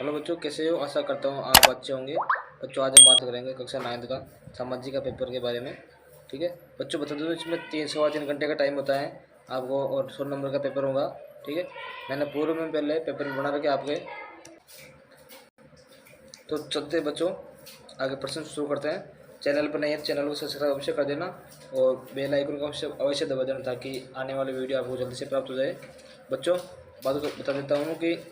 Hello बच्चों, कैसे हो? आशा करता हूँ आप अच्छे होंगे। बच्चों, आज हम बात करेंगे कक्षा 9 का सामाजिक का पेपर के बारे में। ठीक है बच्चों, बता दो इसमें 3 सवा 3 घंटे का टाइम होता है आपको और 100 नंबर का पेपर होगा। ठीक है, मैंने पूर्व में पहले पेपर बना रखे आपके। तो चलते हैं बच्चों, आगे प्रश्न शुरू करते हैं। चैनल पर नहीं है, चैनल को सब्सक्राइब अवश्य कर देना और बेल आइकन को अवश्य दबा देना ताकि आने वाली वीडियो आपको जल्दी से प्राप्त हो जाए। बच्चों, बात को बता देता हूँ कि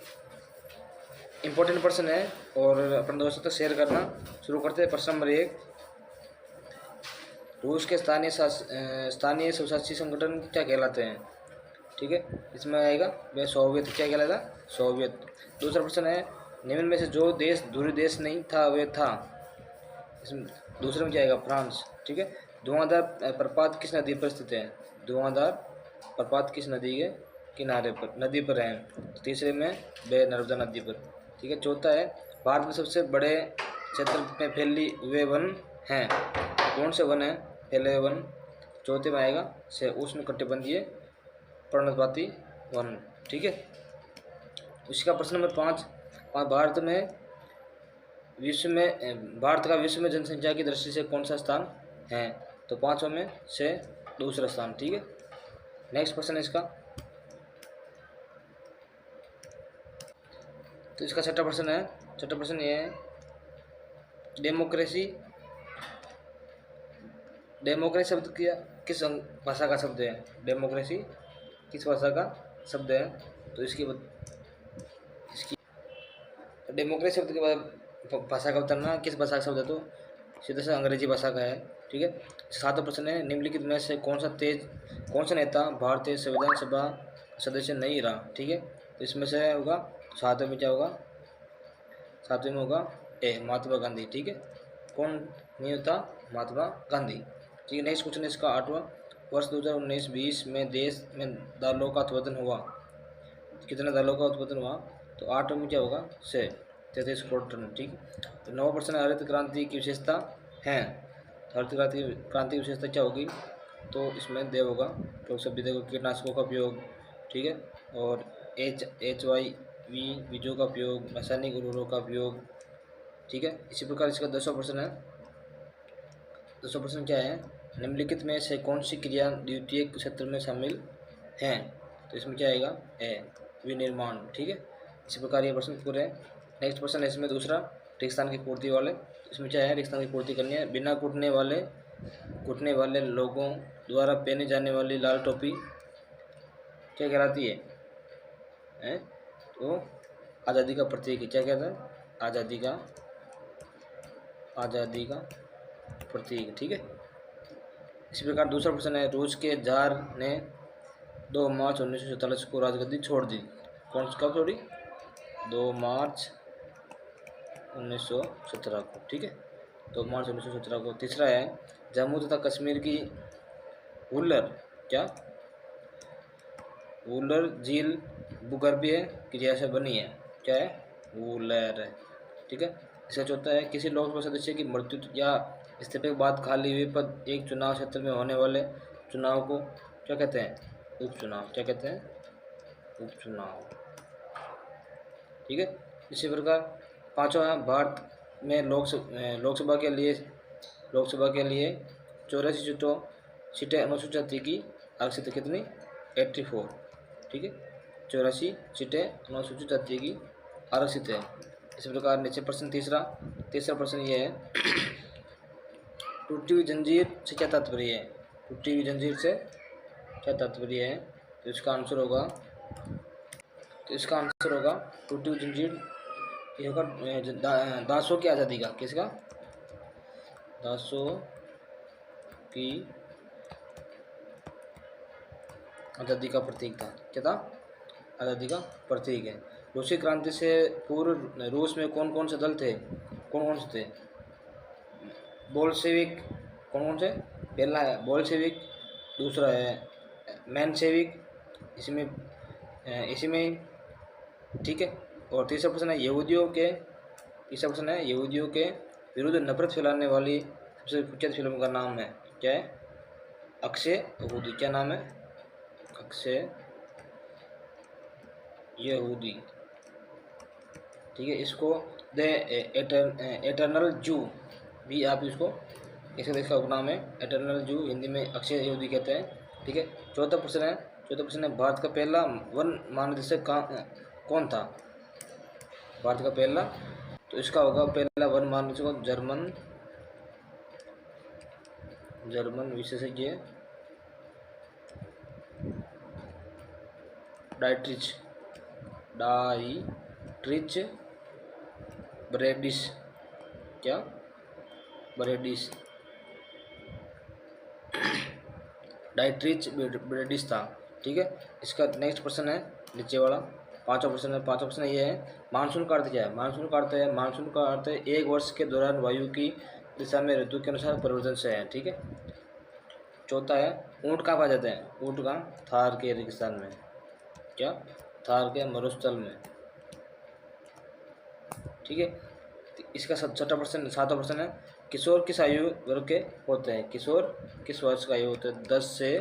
इंपॉर्टेंट प्रश्न है और अपने दोस्तों तक शेयर करना। शुरू करते हैं। प्रश्न नंबर 1, रूस के स्थानीय स्वशासी संगठन क्या कहलाते हैं? ठीक है, इसमें आएगा वह सोवियत। क्या कहलाता? सोवियत। दूसरा प्रश्न है, निम्न में से जो देश ध्रुवीय देश नहीं था वह था? इसमें दूसरे में क्या आएगा? फ्रांस। ठीक है, धुआंधार प्रपात किस नदी पर स्थित है? धुआंधार प्रपात किस नदी के किनारे पर नदी पर है? तो तीसरे में वे नर्मदा नदी पर। ठीक है, चौथा है, भारत में सबसे बड़े क्षेत्र में फैले हुए वन हैं? कौन से वन है फैले हुए वन? चौथे में आएगा से उष्ण कटिबंधीय पर्णपाती वन। ठीक है, इसका प्रश्न नंबर 5, भारत का विश्व में जनसंख्या की दृष्टि से कौन सा स्थान है? तो 5वां में से दूसरा स्थान। ठीक है, नेक्स्ट प्रश्न है इसका। तो इसका छठा प्रश्न है। छठा प्रश्न ये है, डेमोक्रेसी शब्द किस भाषा का शब्द है? डेमोक्रेसी किस भाषा का शब्द है? तो इसकी डेमोक्रेसी शब्द के भाषा का उतरना किस भाषा का शब्द है? तो सीधा से अंग्रेजी भाषा का है। ठीक है, सातवां प्रश्न है, निम्नलिखित में से कौन सा नेता भारतीय संविधान सभा सदस्य नहीं रहा? ठीक है, तो इसमें से होगा सातवें में क्या होगा? सातवें में होगा ए, महात्मा गांधी। ठीक है, कौन नहीं होता? महात्मा गांधी। ठीक है, नेक्स्ट क्वेश्चन है इसका 8वां, वर्ष 2019-20 में देश में दालों का उत्पादन हुआ? कितने दालों का उत्पादन हुआ? तो 8 में क्या होगा? से 33 करोड़ टन। ठीक है, तो 9वां प्रश्न है, हरित क्रांति की विशेषता है? तो हरित क्रांति की विशेषता क्या होगी? तो इसमें देव होगा। तो सभी देखो, कीटनाशकों का उपयोग। ठीक है, और HYV बीजों का उपयोग, रासायनिक उर्वरकों का उपयोग। ठीक है, इसी प्रकार इसका 10वां प्रश्न है। 10वां प्रश्न क्या है, निम्नलिखित में से कौन सी क्रिया द्वितीयक क्षेत्र में शामिल है? तो इसमें क्या आएगा? ए, विनिर्माण। ठीक है, इसी प्रकार ये प्रश्न पूरे हैं। नेक्स्ट प्रश्न है इसमें दूसरा, रेगिस्तान की पूर्ति वाले। इसमें क्या है? रेगिस्तान की पूर्ति करनी है। बिना कूटने वाले लोगों द्वारा पहने जाने वाली लाल टोपी क्या कहलाती है? तो आज़ादी का प्रतीक है। क्या कहता है? आज़ादी का प्रतीक। ठीक है, इसी प्रकार दूसरा प्रश्न है, रूस के जार ने 2 मार्च 1947 को राजगद्दी छोड़ दी। कब छोड़ी? 2 मार्च 1917 को। ठीक है, 2 मार्च 1917 को। तीसरा है, जम्मू तथा कश्मीर की वुलर झील भूगर्भीय क्रिया से बनी है। क्या है? वुलर है। ठीक है, इसका चौथा है, किसी लोकसभा सदस्य की मृत्यु या इस्तीफे के बाद खाली हुए पद एक चुनाव क्षेत्र में होने वाले चुनाव को क्या कहते हैं? उपचुनाव। क्या कहते हैं? उपचुनाव। ठीक है, इसी प्रकार 5वां है, भारत में लोकसभा के लिए 84 सीटें अनुसूचित जाति की आरक्षित कितनी? 84। ठीक है, 84 सीटें अनुसूचित जाति की आरक्षित है। इसी प्रकार नीचे प्रश्न तीसरा प्रश्न ये है, टूटी हुई जंजीर से क्या तात्पर्य है? टूटी हुई जंजीर से क्या तात्पर्य है? तो इसका आंसर होगा टूटी हुई जंजीर ये होगा दासों की आज़ादी का। किसका? दासों की आज़ादी का प्रतीक था। क्या था? आज़ादी का प्रतीक है। रूसी क्रांति से पूर्व रूस में कौन कौन से दल थे? कौन से थे? बोल्शेविक। कौन से? पहला है बोल्शेविक, दूसरा है मेनशेविक, इसमें ठीक है, और तीसरा प्रश्न है यहूदियों के विरुद्ध नफरत फैलाने वाली सबसे कुख्यात फिल्म का नाम है? क्या है? अक्षय यहूदी। क्या नाम है? अक्षय यहूदी। ठीक है। इसको द एटर्नल जू भी आप इसको इस देश का उपनाम है, एटर्नल जू, हिंदी में अक्षय यहूदी कहते हैं। ठीक है। चौथा प्रश्न है भारत का पहला वन महानिदेशक कौन था? भारत का पहला, तो इसका होगा पहला वन महानिदेशक जर्मन विशेषज्ञ डाइट्रिच ब्रेडिस। क्या? ब्रेडिस, डाइट्रिच ब्रेडिस था। ठीक है। इसका नेक्स्ट प्रश्न है नीचे वाला, पांचवा प्रश्न ये है मानसून का अर्थ क्या है? मानसून का अर्थ है एक वर्ष के दौरान वायु की दिशा में ऋतु के अनुसार परिवर्तन से है। ठीक है। चौथा है ऊँट कहाँ पाए जाते हैं? ऊँट कहाँ? थार के रेगिस्तान में। क्या? थार के मरुस्थल में। ठीक है। इसका सातवां प्रश्न है किशोर किस आयु वर्ग के होते हैं? किशोर किस वर्ष का आयु होते हैं? 10 से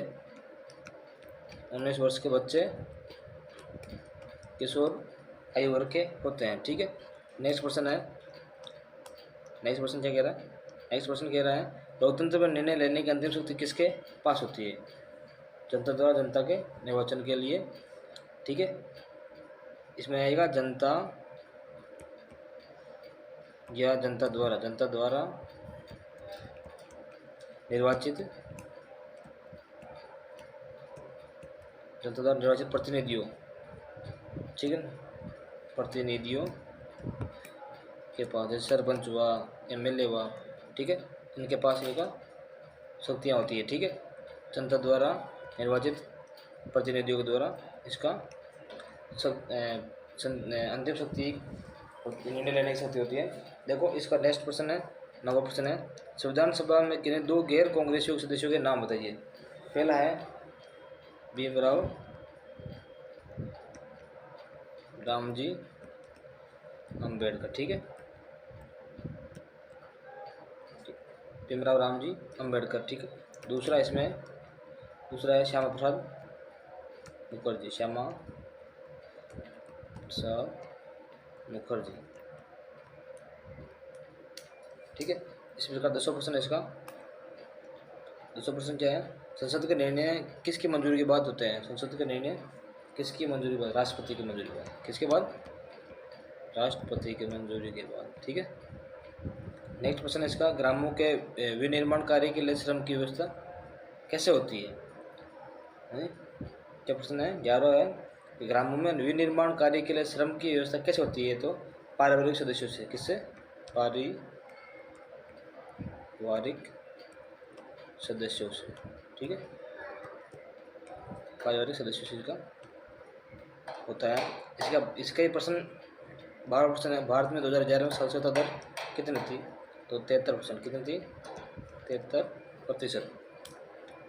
19 वर्ष के बच्चे किशोर आयु वर्ग के होते हैं। ठीक है। नेक्स्ट प्रश्न क्या कह रहा है? नेक्स्ट प्रश्न कह रहा है लोकतंत्र में निर्णय लेने की अंतिम शक्ति किसके पास होती है? जनता द्वारा जनता के निर्वाचन के लिए। ठीक है। इसमें आएगा जनता या जनता द्वारा निर्वाचित प्रतिनिधियों। ठीक है ना, प्रतिनिधियों के पास, जैसे सरपंच हुआ, एमएलए हुआ, ठीक है, इनके पास इनका शक्तियाँ होती है। ठीक है। जनता द्वारा निर्वाचित प्रतिनिधियों के द्वारा इसका अंतिम शक्ति, निर्णय लेने की शक्ति होती है। देखो इसका नेक्स्ट प्रश्न है, 9वां प्रश्न है संविधान सभा में किन्हीं 2 गैर कांग्रेसी सदस्यों के नाम बताइए। पहला है भीमराव रामजी अंबेडकर। ठीक है। भीमराव रामजी अंबेडकर। ठीक है। दूसरा है श्यामा प्रसाद मुखर्जी। ठीक है। इस प्रकार 10वां प्रश्न है इसका। 10वां प्रश्न क्या है संसद के निर्णय किसकी मंजूरी के बाद होते हैं? संसद के निर्णय किसकी मंजूरी के बाद? राष्ट्रपति की मंजूरी के बाद। किसके बाद? राष्ट्रपति की मंजूरी के बाद। ठीक है। नेक्स्ट प्रश्न है इसका ग्रामों के विनिर्माण कार्य के लिए श्रम की व्यवस्था कैसे होती है? क्या प्रश्न है? 11 है कि ग्रामों में विनिर्माण कार्य के लिए श्रम की व्यवस्था कैसे होती है? तो पारिवारिक सदस्यों से। किससे? पारिवारिक सदस्यों से। ठीक है। पारिवारिक सदस्यों से इसका होता है। इसका ये प्रश्न 12 प्रश्न है भारत में 2011 में साक्षरता दर कितनी थी? तो 73%। कितनी थी? 73%।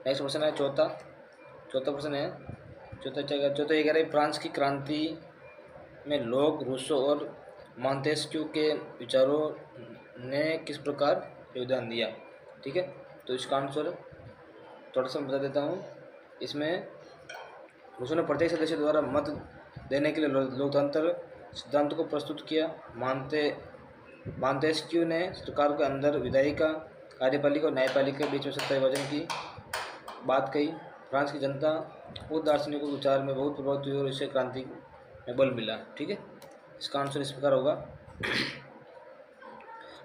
नेक्स्ट प्रश्न है चौथा प्रश्न है चौथा ये कह रहे फ्रांस की क्रांति में लोग रूसो और मॉन्तेस्क्यू के विचारों ने किस प्रकार योगदान दिया? ठीक है। तो इसका आंसर थोड़ा सा बता देता हूँ। इसमें रूसो ने प्रत्येक सदस्य द्वारा मत देने के लिए लोकतंत्र सिद्धांत को प्रस्तुत किया। मॉन्तेस्क्यू ने सरकार के अंदर विधायिका, कार्यपालिका और न्यायपालिका के बीच में सत्ता विभाजन की बात कही। फ्रांस की जनता उस दार्शनिकों के विचार में बहुत प्रभावित हुई और इसे क्रांति में बल मिला। ठीक है। इसका आंसर इस प्रकार होगा।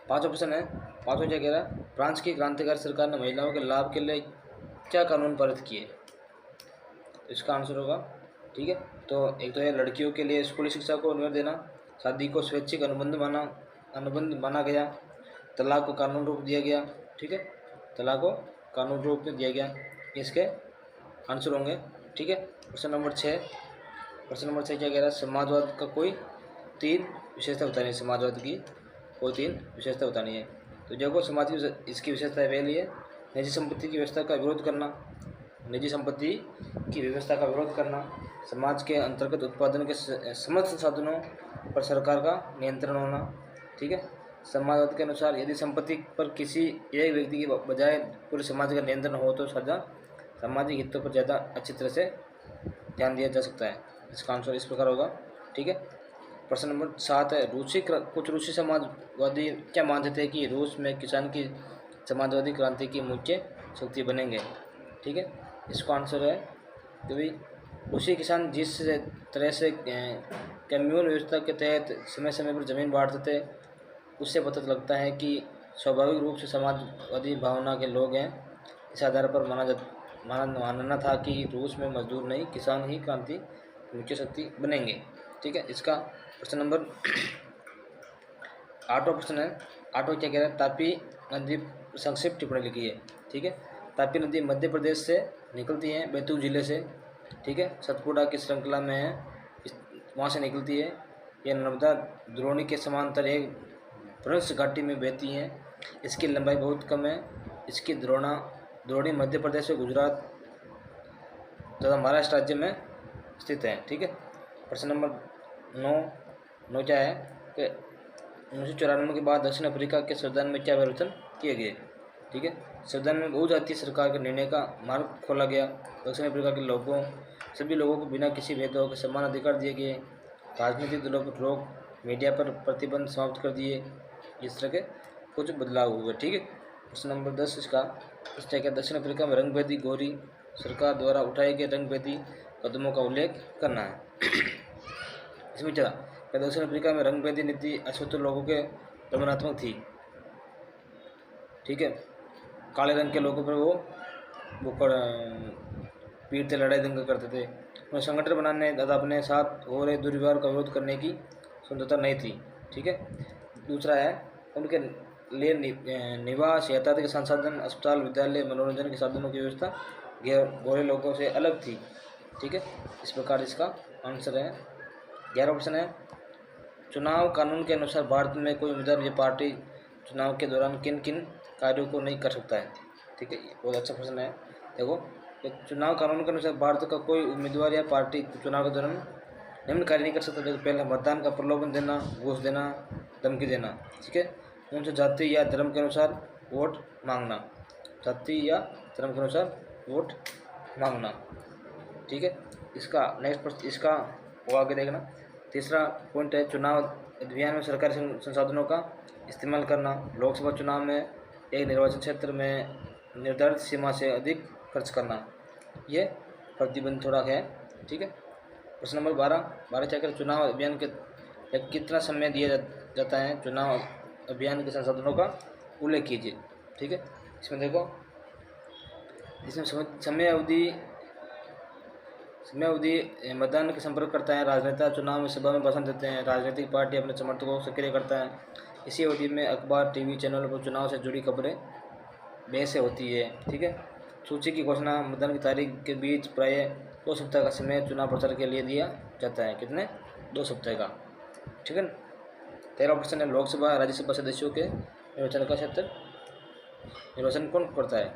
5वां प्रश्न है क्या कह रहा है फ्रांस की क्रांतिकारी सरकार ने महिलाओं के लाभ के लिए क्या कानून पारित किए? इसका आंसर होगा। ठीक है। तो एक तो है लड़कियों के लिए स्कूली शिक्षा को अनिवार्य देना, शादी को स्वैच्छिक अनुबंध माना गया, तलाक को कानून रूप दिया गया। ठीक है। तलाक को कानून रूप में दिया गया। इसके आंसर होंगे। ठीक है। प्रश्न नंबर 6 क्या कह रहा है समाजवाद का कोई 3 विशेषता बतानी है। समाजवाद की कोई 3 विशेषता बतानी है। तो देखो समाज की इसकी विशेषता पहली है निजी संपत्ति की व्यवस्था का विरोध करना, समाज के अंतर्गत उत्पादन के समस्त संसाधनों पर सरकार का नियंत्रण होना। ठीक है। समाजवाद के अनुसार यदि संपत्ति पर किसी एक व्यक्ति की बजाय पूरे समाज का नियंत्रण हो तो सामाजिक हितों पर ज़्यादा अच्छी तरह से ध्यान दिया जा सकता है। इसका आंसर इस प्रकार होगा। ठीक है। प्रश्न नंबर 7 है, कुछ रूसी समाजवादी क्या मानते थे कि रूस में किसान की समाजवादी क्रांति की मुख्य शक्ति बनेंगे। ठीक है, इसका आंसर है कि भाई रूसी किसान जिस तरह से कम्यून व्यवस्था के तहत समय समय पर ज़मीन बांटते थे, उससे पता लगता है कि स्वाभाविक रूप से समाजवादी भावना के लोग हैं। इस आधार पर मानना था कि रूस में मजदूर नहीं, किसान ही क्रांति की मुख्य शक्ति बनेंगे। ठीक है, इसका प्रश्न नंबर 8वां प्रश्न है। 8वां क्या कह रहा है, तापी नदी संक्षिप्त टिप्पणी लिखी है। ठीक है, तापी नदी मध्य प्रदेश से निकलती है, बैतूल जिले से। ठीक है, सतपुड़ा की श्रृंखला में है, वहाँ से निकलती है। यह नर्मदा द्रोणी के समांतर एक भ्रंश घाटी में बहती है। इसकी लंबाई बहुत कम है। इसकी द्रोणी मध्य प्रदेश और गुजरात तथा महाराष्ट्र राज्य में स्थित है। ठीक है, प्रश्न नंबर 9 क्या है कि 1994 के बाद दक्षिण अफ्रीका के संविधान में क्या परिवर्तन किए गए। ठीक है, संविधान में बहुजातीय सरकार के निर्णय का मार्ग खोला गया। दक्षिण अफ्रीका के सभी लोगों को बिना किसी भेदभाव के समान अधिकार दिए गए। राजनीतिक दलों पर रोक, मीडिया पर प्रतिबंध समाप्त कर दिए। इस तरह के कुछ बदलाव हुए। ठीक है, प्रश्न नंबर 10 इसका प्रश्न है, दक्षिण अफ्रीका में रंगभेदी गोरी सरकार द्वारा उठाए गए रंगभेदी कदमों का उल्लेख करना है। इसमें क्या, दक्षिण अफ्रीका में रंगभेदी नीति अछूत लोगों के दमनात्मक थी। ठीक है, काले रंग के लोगों पर वो पीटते, लड़ाई दंगे करते थे। उन्हें संगठन बनाने तथा अपने साथ हो रहे दुर्व्यवहार का विरोध करने की स्वतंत्रता नहीं थी। ठीक है, दूसरा है, उनके लिए निवास, यातायात के संसाधन, अस्पताल, विद्यालय, मनोरंजन के साधनों की व्यवस्था गोरे लोगों से अलग थी। ठीक है, इस प्रकार इसका आंसर है। 11वां प्रश्न है, चुनाव कानून के अनुसार भारत में कोई उम्मीदवार या पार्टी चुनाव के दौरान किन किन कार्यों को नहीं कर सकता है। ठीक है, बहुत अच्छा प्रश्न है। देखो, चुनाव कानून के अनुसार भारत का कोई उम्मीदवार या पार्टी चुनाव के दौरान निम्न कार्य नहीं कर सकता। देखो, पहले मतदान का प्रलोभन देना, घूस देना, धमकी देना। ठीक है, उनसे जाति या धर्म के अनुसार वोट मांगना, जाति या धर्म के अनुसार वोट मांगना। ठीक है, इसका नेक्स्ट प्रश्न, इसका वो आगे देखना। तीसरा पॉइंट है, चुनाव अभियान में सरकारी संसाधनों का इस्तेमाल करना। लोकसभा चुनाव में एक निर्वाचन क्षेत्र में निर्धारित सीमा से अधिक खर्च करना, ये प्रतिबंध थोड़ा है। ठीक है, प्रश्न नंबर 12 क्या करें, चुनाव अभियान के कितना समय दिया जाता है। चुनाव अभियान के संसाधनों का उल्लेख कीजिए। ठीक है, इसमें देखो, इसमें समय अवधि मतदान के संपर्क करता है। राजनेता चुनाव में सभा में भाषण देते हैं। राजनीतिक पार्टी अपने समर्थकों को सक्रिय करता है। इसी अवधि में अखबार, टीवी चैनलों पर चुनाव से जुड़ी खबरें बहसें होती है। ठीक है, सूची की घोषणा मतदान की तारीख के बीच प्रायः 2 सप्ताह का समय चुनाव प्रचार के लिए दिया जाता है। कितने? 2 सप्ताह का। ठीक है, 13वां प्रश्न है, लोकसभा राज्यसभा सदस्यों के निर्वाचन का क्षेत्र निर्वाचन कौन करता है।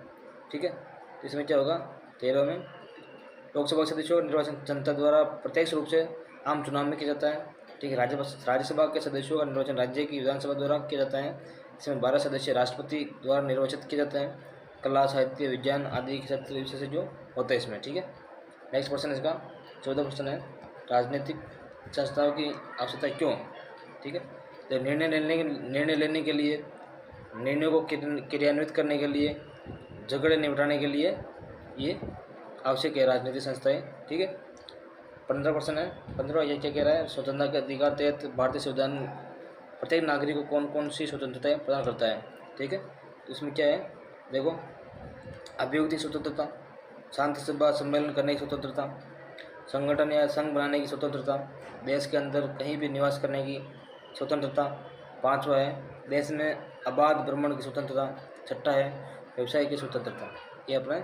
ठीक है, तो इसमें क्या होगा, 13 में लोकसभा सदस्यों का निर्वाचन जनता द्वारा प्रत्यक्ष रूप से आम चुनाव में किया जाता है। ठीक है, राज्यसभा के सदस्यों का निर्वाचन राज्य की विधानसभा द्वारा किया जाता है। इसमें 12 सदस्य राष्ट्रपति द्वारा निर्वाचित किए जाते हैं। कला, साहित्य, विज्ञान आदि क्षेत्र विशेष जो होता है इसमें। ठीक है, नेक्स्ट क्वेश्चन इसका 14 क्वेश्चन है, राजनीतिक संस्थाओं की आवश्यकता क्यों। ठीक है, तो निर्णय लेने के लिए, निर्णयों को क्रियान्वित करने के लिए, झगड़े निपटाने के लिए ये आवश्यक है राजनीतिक संस्थाएं। ठीक है, 15 क्वेश्चन है। 15 ये क्या कह रहा है, स्वतंत्रता के अधिकार तहत भारतीय संविधान प्रत्येक नागरिक को कौन कौन सी स्वतंत्रताएं प्रदान करता है। ठीक है, तो इसमें क्या है, देखो, अभिव्यक्ति स्वतंत्रता, शांति सभा सम्मेलन करने की स्वतंत्रता, संगठन या संघ बनाने की स्वतंत्रता, देश के अंदर कहीं भी निवास करने की स्वतंत्रता। 5वां है, देश में आबाद भ्रमण की स्वतंत्रता। 6वां है, व्यवसाय की स्वतंत्रता। ये अपने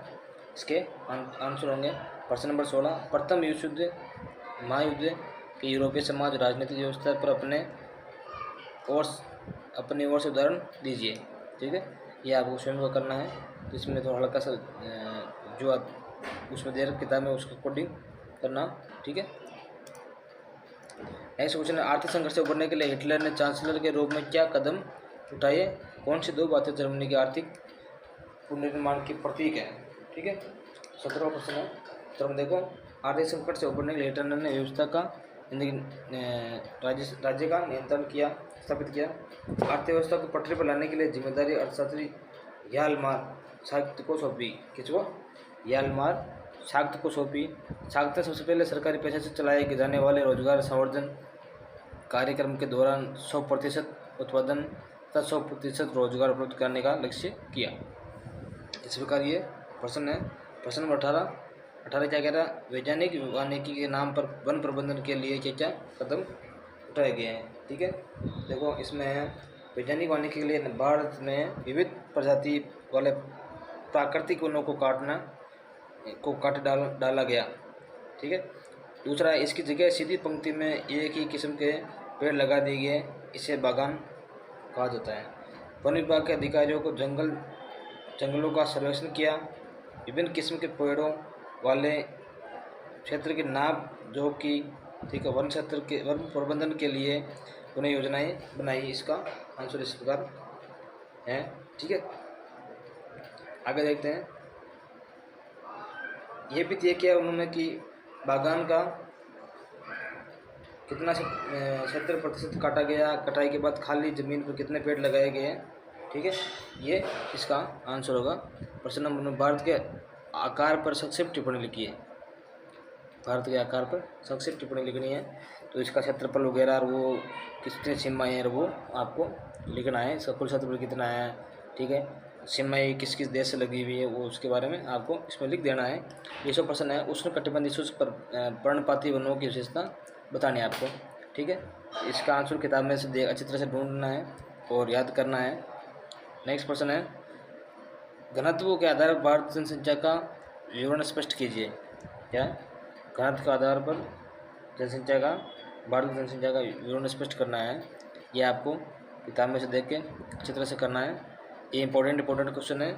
इसके आंसर होंगे। प्रश्न नंबर 16, प्रथम विश्व युद्ध महायुद्ध के यूरोपीय समाज राजनीतिक व्यवस्था पर अपनी ओर से उदाहरण दीजिए। ठीक है, ये आपको स्वयं को करना है। तो इसमें तो हल्का सा जो आप उसमें दे रहे किताब में उसको कोडिंग करना। ठीक है, नेक्स्ट क्वेश्चन है, आर्थिक संघर्ष से उभरने के लिए हिटलर ने चांसलर के रूप में क्या कदम उठाए। कौन सी 2 बातें जर्मनी के आर्थिक पुनर्निर्माण की प्रतीक है। ठीक है, 17वां प्रश्न है, तो हम देखो, आर्थिक संकट से उभरने के लिए हिटलर ने व्यवस्था का राज्य का नियंत्रण किया, स्थापित किया। अर्थव्यवस्था को पटरी पर लाने के लिए जिम्मेदारी अर्थशास्त्री यालमार शाक्त को सौंपी। किसको? यालमार शाक्त को सौंपी। शाक्त ने सबसे पहले सरकारी पैसे से चलाए जाने वाले रोजगार संवर्धन कार्यक्रम के दौरान 100% उत्पादन तथा 100% रोजगार उपलब्ध करने का लक्ष्य किया। इस प्रकार ये प्रश्न है। प्रश्न नंबर 18 क्या कह रहा है? वैज्ञानिक वानिकी के नाम पर वन प्रबंधन के लिए क्या क्या कदम उठाए गए हैं। ठीक है, देखो इसमें है वैज्ञानिक वानिकी के लिए भारत में विविध प्रजाति वाले प्राकृतिक वनों को काट डाला गया। ठीक है, दूसरा है इसकी जगह सीधी पंक्ति में एक ही किस्म के पेड़ लगा दिए गए, इसे बागान कहा जाता है। वन विभाग के अधिकारियों को जंगलों का सर्वेक्षण किया, विभिन्न किस्म के पेड़ों वाले क्षेत्र की नाप जो कि ठीक है वन क्षेत्र के वन प्रबंधन के लिए उन्हें योजनाएं बनाई। इसका आंसर इस प्रकार है। ठीक है, आगे देखते हैं। ये भी तय किया उन्होंने कि बागान का कितना 70% काटा गया, कटाई के बाद खाली जमीन पर कितने पेड़ लगाए गए हैं। ठीक है, ये इसका आंसर होगा। प्रश्न नंबर 9, भारत के आकार पर संक्षिप्त टिप्पणी लिखी है। भारत के आकार पर संक्षिप्त टिप्पणी लिखनी है, तो इसका क्षेत्रफल वगैरह और वो कितने सीमाएँ हैं वो आपको लिखना है। इसका कुल क्षेत्रफल कितना है, ठीक है, सीमाएँ किस किस देश से लगी हुई है, वो उसके बारे में आपको इसमें लिख देना है। ये सब प्रश्न है। उष्णकटिबंधीय शुष्क पर्णपाती वनों की विशेषता बतानी है आपको। ठीक है, इसका आंसर किताब में से अच्छी तरह से ढूंढना है और याद करना है। नेक्स्ट प्रश्न है, घनत्व के आधार पर भारत जनसंख्या का विवरण स्पष्ट कीजिए। क्या? घनत्व के आधार पर जनसंख्या का भारत की जनसंख्या का विवरण स्पष्ट करना है। ये आपको किताब में से देख के अच्छी तरह से करना है। ये इंपॉर्टेंट क्वेश्चन है,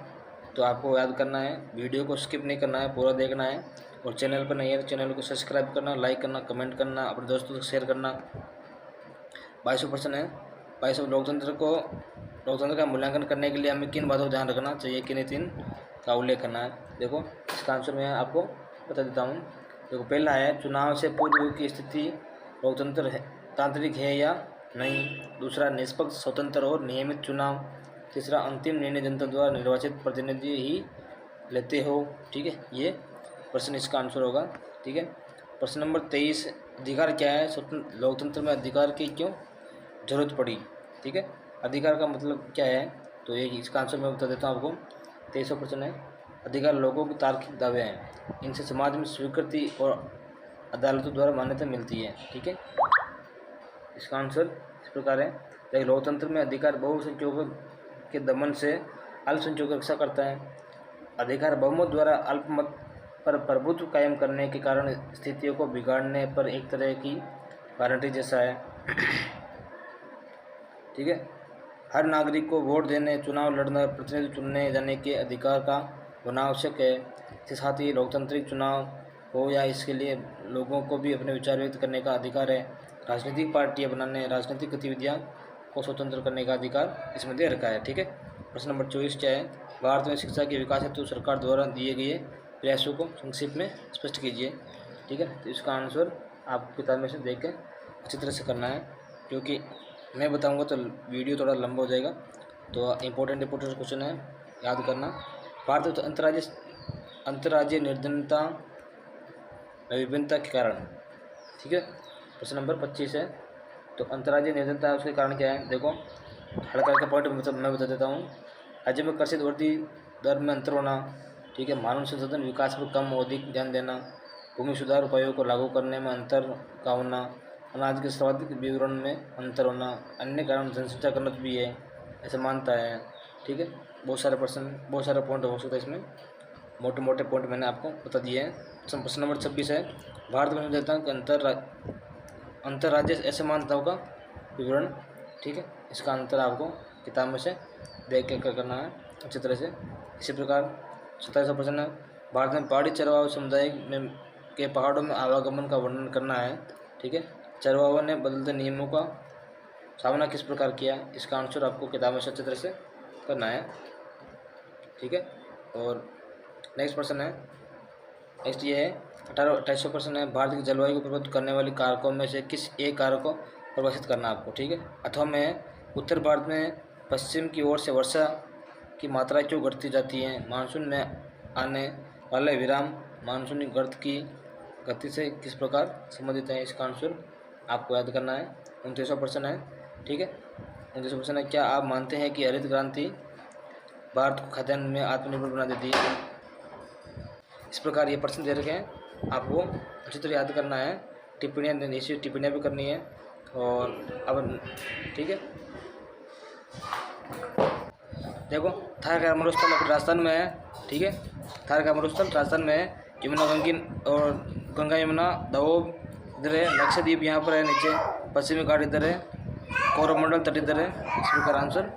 तो आपको याद करना है। वीडियो को स्किप नहीं करना है, पूरा देखना है। और चैनल पर नहीं है तो चैनल को सब्सक्राइब करना, लाइक करना, कमेंट करना, अपने दोस्तों से शेयर करना। 22वां प्रश्न है, 22वां लोकतंत्र का मूल्यांकन करने के लिए हमें किन बातों का ध्यान रखना चाहिए, किन 3 का उल्लेख करना है। देखो इसका आंसर मैं आपको बता देता हूँ। देखो पहला है, चुनाव से पूर्व की स्थिति तांत्रिक है या नहीं। दूसरा, निष्पक्ष, स्वतंत्र और नियमित चुनाव। तीसरा, अंतिम निर्णय जनता द्वारा निर्वाचित प्रतिनिधि ही लेते हो। ठीक है, ये प्रश्न इसका आंसर होगा। ठीक है, प्रश्न नंबर 23, अधिकार क्या है? स्वतंत्र लोकतंत्र में अधिकार की क्यों जरूरत पड़ी। ठीक है, अधिकार का मतलब क्या है, तो ये इसका आंसर मैं बता देता हूँ आपको। 23वां प्रश्न है, अधिकार लोगों के तार्किक दावे हैं, इनसे समाज में स्वीकृति और अदालतों द्वारा मान्यता मिलती है। ठीक है, इसका आंसर इस प्रकार है। देखिए, लोकतंत्र में अधिकार बहुसंख्यकों के दमन से अल्पसंख्यकों की रक्षा करता है। अधिकार बहुमत द्वारा अल्पमत पर प्रभुत्व कायम करने के कारण स्थितियों को बिगाड़ने पर एक तरह की गारंटी जैसा है। ठीक है, हर नागरिक को वोट देने, चुनाव लड़ने, प्रतिनिधि चुनने जाने के अधिकार का होना आवश्यक है। इसके साथ ही लोकतांत्रिक चुनाव हो या इसके लिए लोगों को भी अपने विचार व्यक्त करने का अधिकार है। राजनीतिक पार्टियां बनाने, राजनीतिक गतिविधियां को स्वतंत्र करने का अधिकार इसमें दे रखा है। ठीक है, प्रश्न नंबर 24 क्या है? भारत में शिक्षा के विकास हेतु सरकार द्वारा दिए गए प्रयासों को संक्षिप्त में स्पष्ट कीजिए। ठीक है, तो इसका आंसर आप किताब में से देख के अच्छी तरह से करना है, क्योंकि मैं बताऊंगा तो वीडियो थोड़ा लंबा हो जाएगा। तो इंपॉर्टेंट क्वेश्चन है, याद करना। भारत अंतर्राज्यीय निर्धनता विभिन्नता के कारण। ठीक है, प्रश्न नंबर 25 है, तो अंतर्राज्यीय निर्धनता उसके कारण क्या है? देखो हल्का हल्का पॉइंट मैं बता देता हूँ। राज्य में कृषि वृद्धि दर में अंतर होना। ठीक है, मानव संसाधन विकास पर कम और अधिक ध्यान देना, भूमि सुधार उपायों को लागू करने में अंतर का होना, अनाज के सर्वाधिक विवरण में अंतर होना, अन्य कारण जनसंख्या घनत्व भी है, ऐसा मानता है। ठीक है, बहुत सारे पॉइंट हो सकते हैं इसमें, मोटे मोटे पॉइंट मैंने आपको बता दिए हैं। प्रश्न नंबर 26 है, भारत में देता हूँ कि अंतर्राज्य ऐसे मान्यताओं का विवरण। ठीक है, इसका अंतर आपको किताब में से देख के करना है अच्छी तरह से। इसी प्रकार 27वां प्रश्न है, भारत में पहाड़ी चरवाहा समुदाय में के पहाड़ों में आवागमन का वर्णन करना है। ठीक है, चरवाहों ने बदलते नियमों का सामना किस प्रकार किया, इसका आंसर आपको किताब में से अच्छी तरह से करना है। ठीक है, और नेक्स्ट प्रश्न है, नेक्स्ट ये है, 28वां प्रश्न है, भारत की जलवायु को प्रभावित करने वाली कारकों में से किस एक कारक को परिभाषित करना आपको, ठीक है। अथवा में उत्तर भारत में पश्चिम की ओर से वर्षा की मात्रा क्यों घटती जाती है, मानसून में आने वाले विराम मानसूनी गर्त की गति से किस प्रकार संबंधित है, इसका आंसर आपको याद करना है। 29वां प्रश्न है, ठीक है। 29वां प्रश्न है, क्या आप मानते हैं कि हरित क्रांति भारत को खाद्यान्न में आत्मनिर्भर बना देती है। इस प्रकार ये प्रश्न दे रखे हैं, आपको अच्छी तरह याद करना है, टिप्पणियाँ भी करनी है। और अब ठीक है, देखो थार का मरुस्थल अपने राजस्थान में है, ठीक है। थार का मरुस्थल राजस्थान में है, यमुना और गंगा यमुना दोब इधर है, लक्षद्वीप यहाँ पर है नीचे, पश्चिमी घाट इधर है, कोरोमंडल तट इधर है। इस प्रकार आंसर